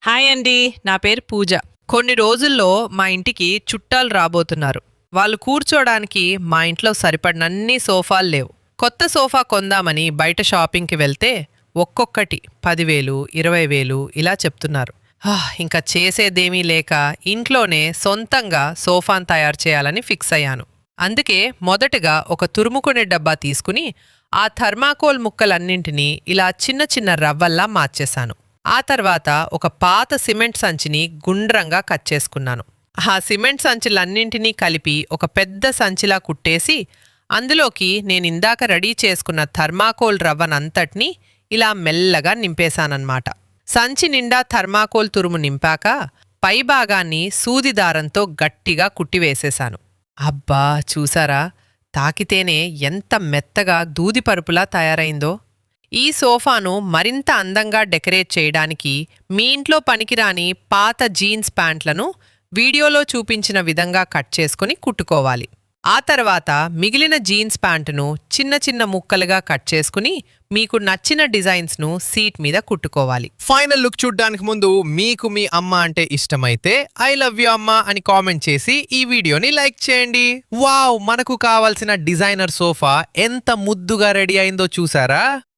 Hi అండి. నా పేరు పూజ. కొన్ని రోజుల్లో మా ఇంటికి చుట్టాలు రాబోతున్నారు. వాళ్ళు కూర్చోడానికి మా ఇంట్లో సరిపడినన్ని సోఫాలు లేవు. కొత్త సోఫా కొందామని బయట షాపింగ్కి వెళ్తే ఒక్కొక్కటి 10,000, 20,000 ఇలా చెప్తున్నారు. ఇంకా చేసేదేమీ లేక ఇంట్లోనే సొంతంగా సోఫాను తయారు చేయాలని ఫిక్స్ అయ్యాను. అందుకే మొదటగా ఒక తురుముకునే డబ్బా తీసుకుని ఆ థర్మాకోల్ ముక్కలన్నింటినీ ఇలా చిన్న చిన్న రవ్వల్లా మార్చేశాను. ఆ తర్వాత ఒక పాత సిమెంట్ సంచిని గుండ్రంగా కట్ చేసుకున్నాను. ఆ సిమెంట్ సంచులన్నింటినీ కలిపి ఒక పెద్ద సంచిలా కుట్టేసి అందులోకి నేనిందాక రెడీ చేసుకున్న థర్మాకోల్ రవ్వనంతటినీ ఇలా మెల్లగా నింపేశానన్నమాట. సంచి నిండా థర్మాకోల్ తురుము నింపాక పై భాగాన్ని సూది దారంతో గట్టిగా కుట్టివేసేశాను. అబ్బా, చూసారా? తాకితేనే ఎంత మెత్తగా దూదిపరుపులా తయారైందో. ఈ సోఫాను మరింత అందంగా డెకరేట్ చేయడానికి మీ ఇంట్లో పనికిరాని పాత జీన్స్ ప్యాంట్లను వీడియోలో చూపించిన విధంగా కట్ చేసుకుని కుట్టుకోవాలి. ఆ తర్వాత మిగిలిన జీన్స్ ప్యాంటును చిన్న చిన్న ముక్కలుగా కట్ చేసుకుని మీకు నచ్చిన డిజైన్స్ను సీట్ మీద కుట్టుకోవాలి. ఫైనల్ లుక్ చూడ్డానికి ముందు మీకు మీ అమ్మ అంటే ఇష్టమైతే ఐ లవ్ యూ అమ్మ అని కామెంట్ చేసి ఈ వీడియోని లైక్ చేయండి. వావ్, మనకు కావాల్సిన డిజైనర్ సోఫా ఎంత ముద్దుగా రెడీ అయిందో చూసారా?